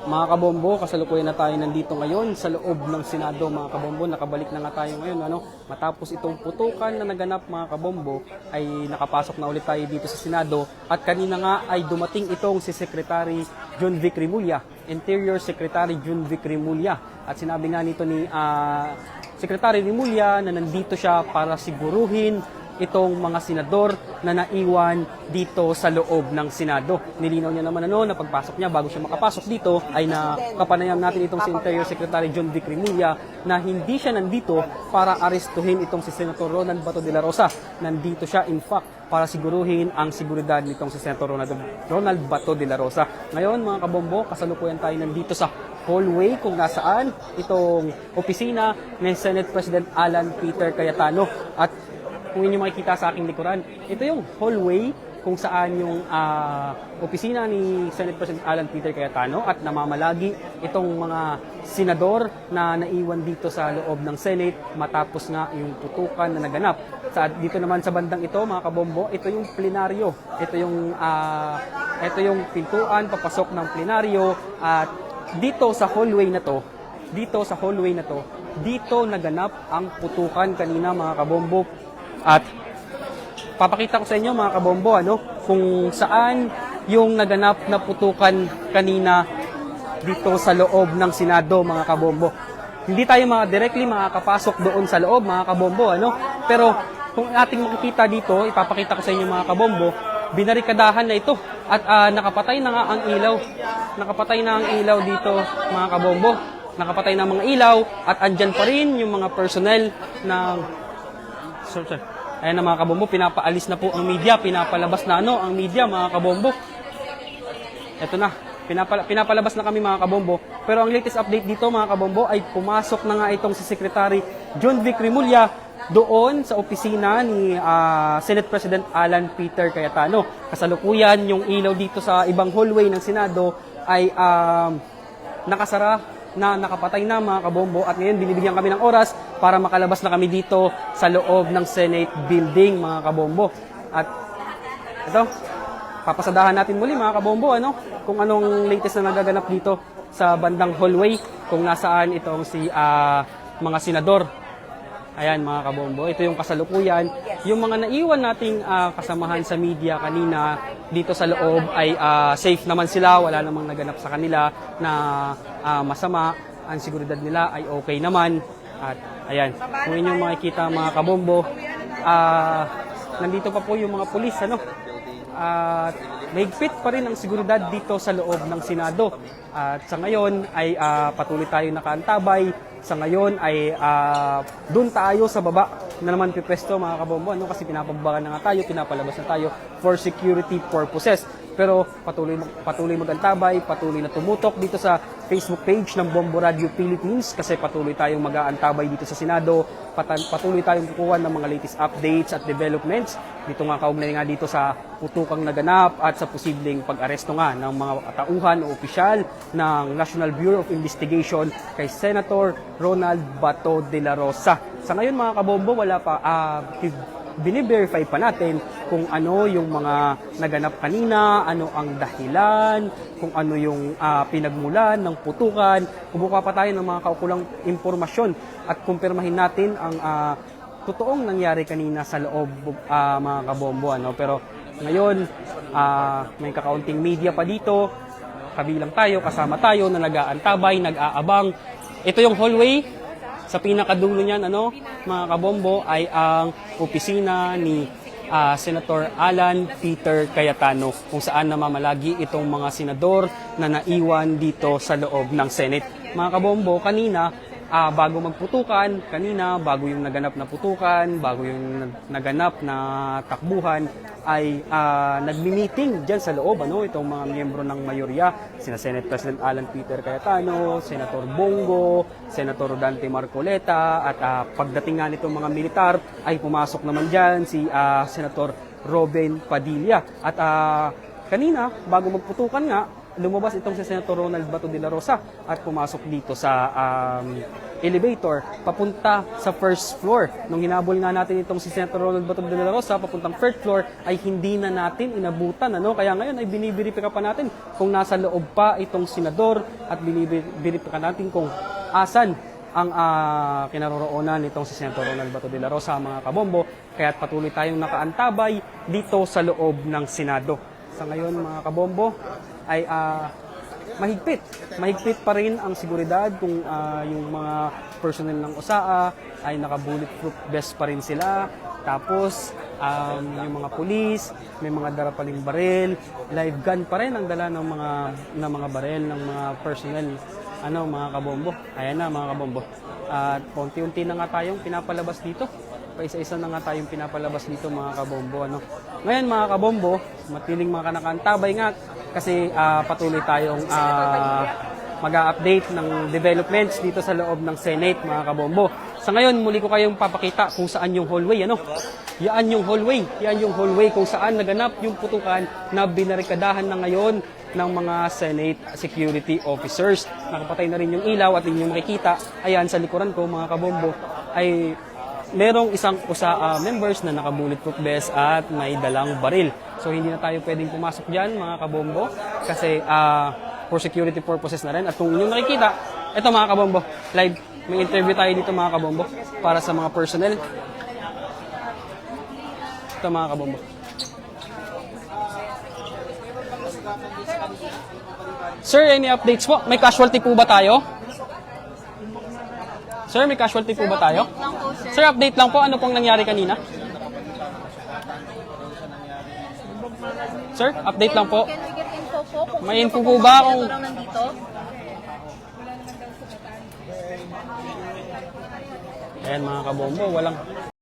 Mga kabombo, kasalukuyan na tayo nandito ngayon sa loob ng Senado, mga kabombo. Nakabalik na nga tayo ngayon. Matapos itong putukan na naganap, mga kabombo, ay nakapasok na ulit tayo dito sa Senado. At kanina nga ay dumating itong si Secretary John Vic Remulla, Interior Secretary John Vic Remulla. At sinabi nga nito ni Secretary Remulla na nandito siya para siguruhin itong mga senador na naiwan dito sa loob ng Senado. Nilinaw niya naman na pagpasok niya, bago siya makapasok dito, ay nakapanayam natin itong si Interior Secretary John Vic Remulla na hindi siya nandito para arestuhin itong si Senator Ronald Bato de la Rosa. Nandito siya, in fact, para siguruhin ang seguridad nitong si Senator Ronald Bato de la Rosa. Ngayon, mga kabombo, kasalukuyan tayo nandito sa hallway kung nasaan itong opisina ni Senate President Alan Peter Cayetano. At kung inyo makikita sa aking likuran, ito yung hallway kung saan yung opisina ni Senate President Alan Peter Cayetano at namamalagi itong mga senador na naiwan dito sa loob ng Senate matapos nga yung putukan na naganap. Dito naman sa bandang ito, mga kabombo, ito yung plenaryo. Ito yung pintuan papasok ng plenaryo at dito sa hallway na to, dito naganap ang putukan kanina, mga kabombo. At papakita ko sa inyo, mga kabombo, kung saan yung naganap na putukan kanina dito sa loob ng Senado, mga kabombo. Hindi tayo directly makakapasok doon sa loob, mga kabombo, pero kung ating makikita dito, ipapakita ko sa inyo, mga kabombo, binarikadahan na ito at nakapatay na nga ang ilaw. Nakapatay na ang ilaw dito, mga kabombo. Nakapatay na ang mga ilaw at andyan pa rin yung mga personnel ng ayan na, mga kabombo, pinapaalis na po ang media, pinapalabas na ang media, mga kabombo. Ito na, pinapalabas na kami, mga kabombo. Pero ang latest update dito, mga kabombo, ay pumasok na nga itong si Secretary John Vic Remulla doon sa opisina ni Senate President Alan Peter Cayetano. Kasalukuyan, yung ilaw dito sa ibang hallway ng Senado ay nakasara na nakapatay na, mga kabombo, at ngayon binibigyan kami ng oras para makalabas na kami dito sa loob ng Senate building, mga kabombo. At ito, papasadahan natin muli, mga kabombo, kung anong latest na nagaganap dito sa bandang hallway, kung nasaan itong si mga senador. Ayan, mga kabombo, ito yung kasalukuyan. Yung mga naiwan nating kasamahan sa media kanina dito sa loob ay safe naman sila, wala namang naganap sa kanila na masama. Ang seguridad nila ay okay naman. At ayan, kung inyong makikita, mga kabombo, nandito pa po yung mga pulis, at mahigpit pa rin ang seguridad dito sa loob ng Senado. At sa ngayon ay patuloy tayo nakaantabay. Sa ngayon ay doon tayo sa baba na naman pipwesto, mga kabombo, kasi pinapabagan na nga tayo, pinapalabas na tayo for security purposes. Pero patuloy mag-antabay, patuloy na tumutok dito sa Facebook page ng Bombo Radio Philippines kasi patuloy tayong mag-aantabay dito sa Senado, patuloy tayong kukuha ng mga latest updates at developments. Dito nga kaugnay nga dito sa putukang naganap at sa posibleng pag-aresto nga ng mga tauhan o opisyal ng National Bureau of Investigation kay Senator Ronald Bato de la Rosa. Sa ngayon, mga kabombo, wala pa, bini-verify pa natin kung ano yung mga naganap kanina, ano ang dahilan, kung ano yung pinagmulan ng putukan. Kumukuha pa tayo ng mga kaukulang impormasyon at kumpirmahin natin ang totoong nangyari kanina sa loob, mga kabombo. Pero ngayon, may kakaunting media pa dito, kabilang tayo, kasama tayo na nag-aantabay, nag-aabang. Ito yung hallway. Sa pinakadulo niyan, mga kabombo, ay ang opisina ni Senator Alan Peter Cayetano, kung saan namamalagi itong mga senador na naiwan dito sa loob ng Senate. Mga kabombo, kanina, bago magputukan, bago yung naganap na putukan, bago yung naganap na takbuhan, ay nagmi-meeting dyan sa loob, itong mga miyembro ng mayorya, sina Senate President Alan Peter Cayetano, Senator Bongo, Senator Dante Marcoleta, at pagdating nga nitong mga militar, ay pumasok naman dyan si Senator Robin Padilla. At kanina, bago magputukan nga, lumabas itong si Senator Ronald Bato de la Rosa at pumasok dito sa elevator papunta sa first floor. Nung hinabol nga natin itong si Senator Ronald Bato de la Rosa papuntang first floor ay hindi na natin inabutan. Kaya ngayon ay binibiripika pa natin kung nasa loob pa itong senador at binibiripika natin kung asan ang kinaroroonan nitong si Senator Ronald Bato de la Rosa, mga kabombo. Kaya't patuloy tayong nakaantabay dito sa loob ng Senado. Sa ngayon, mga kabombo, ay mahigpit pa rin ang seguridad kung yung mga personnel ng OSAA ay naka-bulletproof vest pa rin sila. Tapos, yung mga pulis, may mga darapaling baril, live gun pa rin ang dala ng mga baril ng mga personnel, mga kabombo. Ayan na, mga kabombo. At unti-unti na nga tayong pinapalabas dito. Paisa-isa na nga tayong pinapalabas dito, mga kabombo. Ngayon, mga kabombo, matiling mga kanakaantabay nga kasi patuloy tayong mag-a-update ng developments dito sa loob ng Senate, mga kabombo. Sa ngayon, muli ko kayong papakita kung saan yung hallway. Yan yung hallway. Yan yung hallway kung saan naganap yung putukan na binarikadahan na ngayon ng mga Senate security officers. Nakapatay na rin yung ilaw at inyong makikita. Ayan, sa likuran ko, mga kabombo, ay merong isang OSAA members na naka-bulletproof vest at may dalang baril. So, hindi na tayo pwedeng pumasok dyan, mga kabombo, kasi for security purposes na rin. At kung inyong nakikita, ito, mga kabombo, live, may interview tayo dito, mga kabombo, para sa mga personnel. Ito, mga kabombo. Sir, any updates po? May casualty po ba tayo? Sir, may casualty po ba tayo? Sir, update lang po. Ano pong nangyari kanina? Sir, update lang po. Can we get info po? Kung May info po ba kung... nandito? Ayan, mga kabombo, walang